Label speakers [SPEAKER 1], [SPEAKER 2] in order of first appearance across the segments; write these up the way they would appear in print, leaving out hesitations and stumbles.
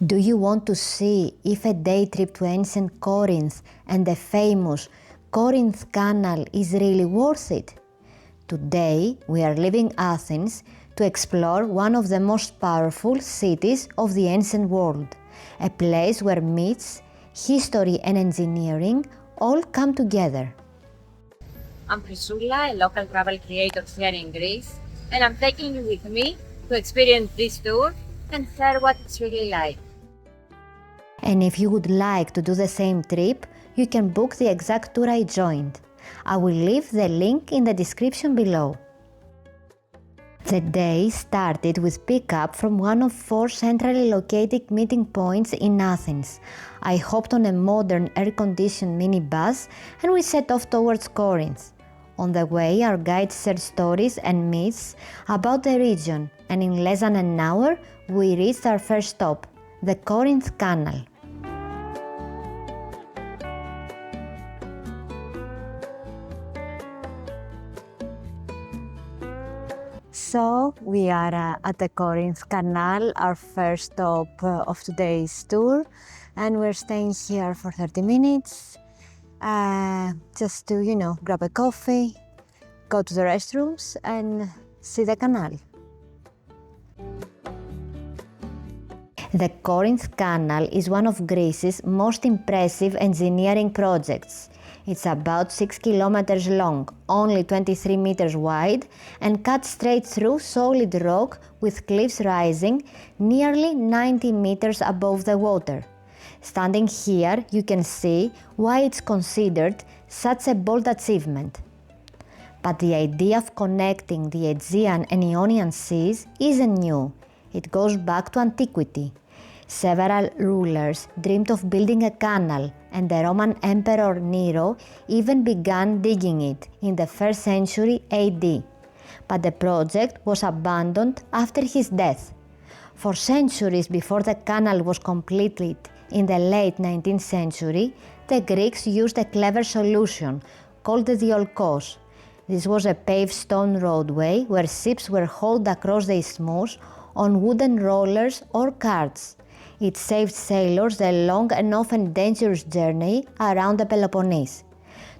[SPEAKER 1] Do you want to see if a day trip to ancient Corinth and the famous Corinth Canal is really worth it? Today we are leaving Athens to explore one of the most powerful cities of the ancient world, a place where myths, history and engineering all come together.
[SPEAKER 2] I'm Priscilla, a local travel creator here in Greece, and I'm taking you with me to experience this tour and share what it's really like.
[SPEAKER 1] And if you would like to do the same trip, you can book the exact tour I joined. I will leave the link in the description below. The day started with pickup from one of 4 centrally located meeting points in Athens. I hopped on a modern air-conditioned minibus and we set off towards Corinth. On the way, our guide shared stories and myths about the region, and in less than an hour, we reached our first stop, the Corinth Canal. So we are at the Corinth Canal, our first stop of today's tour, and we're staying here for 30 minutes just to, grab a coffee, go to the restrooms and see the canal. The Corinth Canal is one of Greece's most impressive engineering projects. It's about 6 kilometers long, only 23 meters wide, and cuts straight through solid rock with cliffs rising nearly 90 meters above the water. Standing here, you can see why it's considered such a bold achievement. But the idea of connecting the Aegean and Ionian seas isn't new. It goes back to antiquity. Several rulers dreamed of building a canal, and the Roman Emperor Nero even began digging it in the 1st century AD. But the project was abandoned after his death. For centuries before the canal was completed in the late 19th century, the Greeks used a clever solution called the diolkos. This was a paved stone roadway where ships were hauled across the isthmus on wooden rollers or carts. It saved sailors the long and often dangerous journey around the Peloponnese.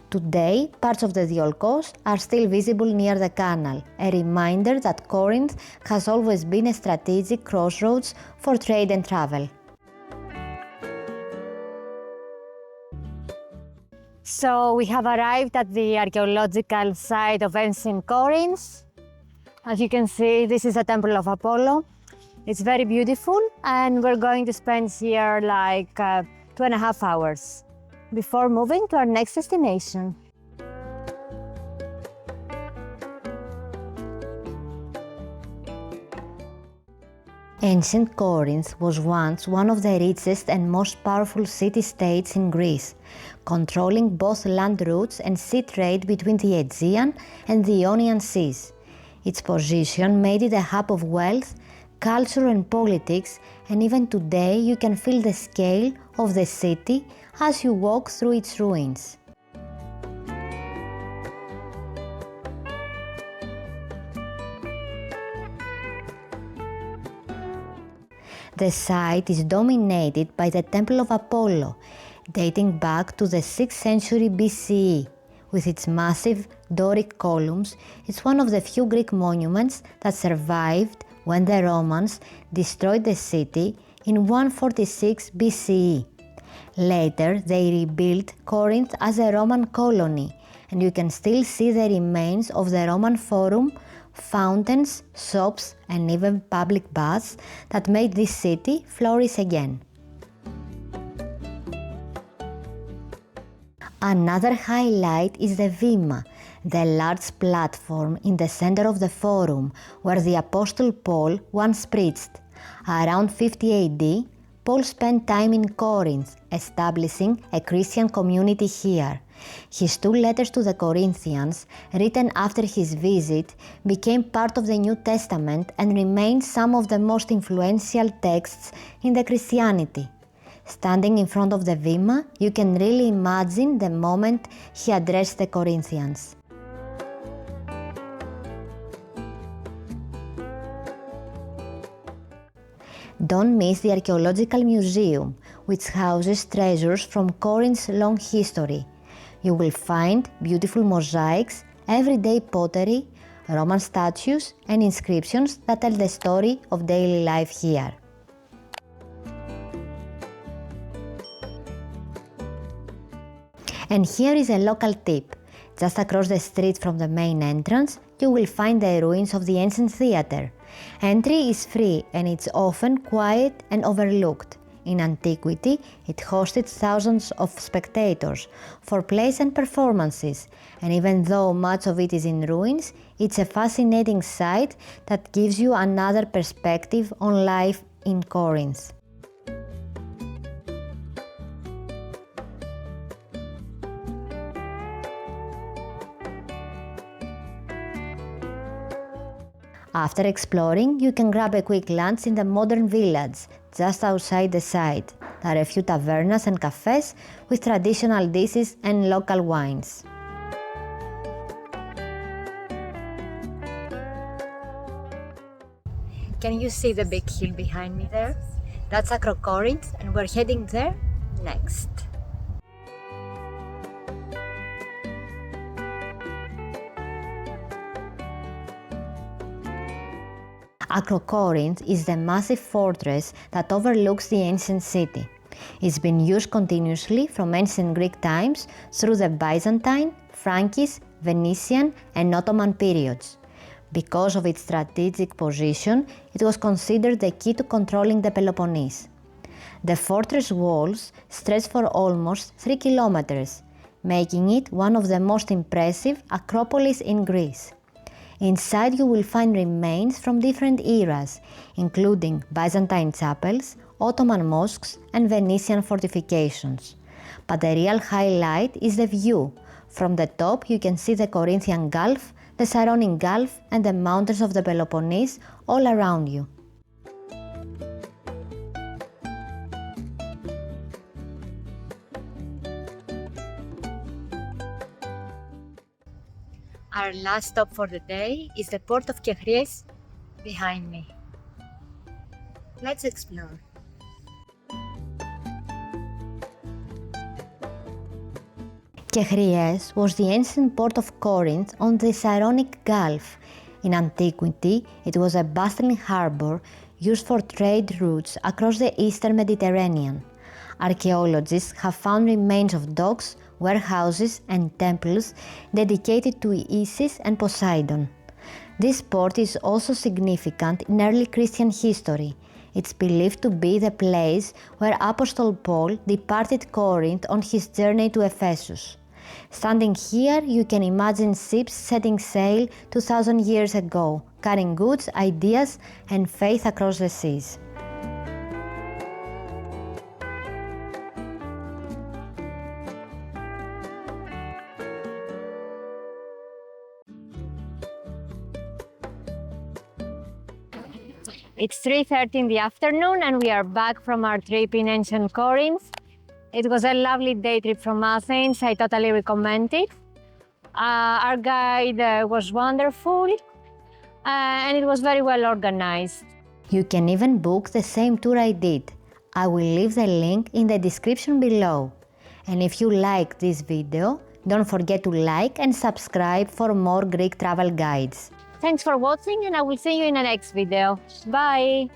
[SPEAKER 1] Today, parts of the diolkos are still visible near the canal, a reminder that Corinth has always been a strategic crossroads for trade and travel. So we have arrived at the archaeological site of Ancient Corinth. As you can see, this is the Temple of Apollo. It's very beautiful, and we're going to spend here like 2.5 hours before moving to our next destination. Ancient Corinth was once one of the richest and most powerful city-states in Greece, controlling both land routes and sea trade between the Aegean and the Ionian seas. Its position made it a hub of wealth, culture and politics, and even today you can feel the scale of the city as you walk through its ruins. The site is dominated by the Temple of Apollo, dating back to the 6th century BCE. With its massive Doric columns, it's one of the few Greek monuments that survived when the Romans destroyed the city in 146 BCE. Later, they rebuilt Corinth as a Roman colony, and you can still see the remains of the Roman Forum, fountains, shops, and even public baths that made this city flourish again. Another highlight is the Bema, the large platform in the center of the Forum where the Apostle Paul once preached. Around 50 AD, Paul spent time in Corinth, establishing a Christian community here. His 2 letters to the Corinthians, written after his visit, became part of the New Testament and remain some of the most influential texts in the Christianity. Standing in front of the Bema, you can really imagine the moment he addressed the Corinthians. Don't miss the Archaeological Museum, which houses treasures from Corinth's long history. You will find beautiful mosaics, everyday pottery, Roman statues and inscriptions that tell the story of daily life here. And here is a local tip. Just across the street from the main entrance, you will find the ruins of the ancient theatre. Entry is free and it's often quiet and overlooked. In antiquity, it hosted thousands of spectators for plays and performances, and even though much of it is in ruins, it's a fascinating sight that gives you another perspective on life in Corinth. After exploring, you can grab a quick lunch in the modern village, just outside the site. There are a few tavernas and cafes with traditional dishes and local wines.
[SPEAKER 2] Can you see the big hill behind me there? That's Acrocorinth, and we're heading there next.
[SPEAKER 1] Acrocorinth is the massive fortress that overlooks the ancient city. It's been used continuously from ancient Greek times through the Byzantine, Frankish, Venetian and Ottoman periods. Because of its strategic position, it was considered the key to controlling the Peloponnese. The fortress walls stretch for almost 3 kilometers, making it one of the most impressive acropolis in Greece. Inside you will find remains from different eras, including Byzantine chapels, Ottoman mosques and Venetian fortifications. But the real highlight is the view. From the top you can see the Corinthian Gulf, the surrounding Gulf and the mountains of the Peloponnese all around you.
[SPEAKER 2] Our last stop for the day is the port of Kechries behind me. Let's explore.
[SPEAKER 1] Kechries was the ancient port of Corinth on the Saronic Gulf. In antiquity, it was a bustling harbour used for trade routes across the eastern Mediterranean. Archaeologists have found remains of docks, warehouses and temples dedicated to Isis and Poseidon. This port is also significant in early Christian history. It's believed to be the place where Apostle Paul departed Corinth on his journey to Ephesus. Standing here, you can imagine ships setting sail 2,000 years ago, carrying goods, ideas and faith across the seas.
[SPEAKER 2] It's 3:30 in the afternoon and we are back from our trip in Ancient Corinth. It was a lovely day trip from Athens. I totally recommend it. Our guide was wonderful and it was very well organized.
[SPEAKER 1] You can even book the same tour I did. I will leave the link in the description below. And if you liked this video, don't forget to like and subscribe for more Greek travel guides.
[SPEAKER 2] Thanks for watching and I will see you in the next video. Bye!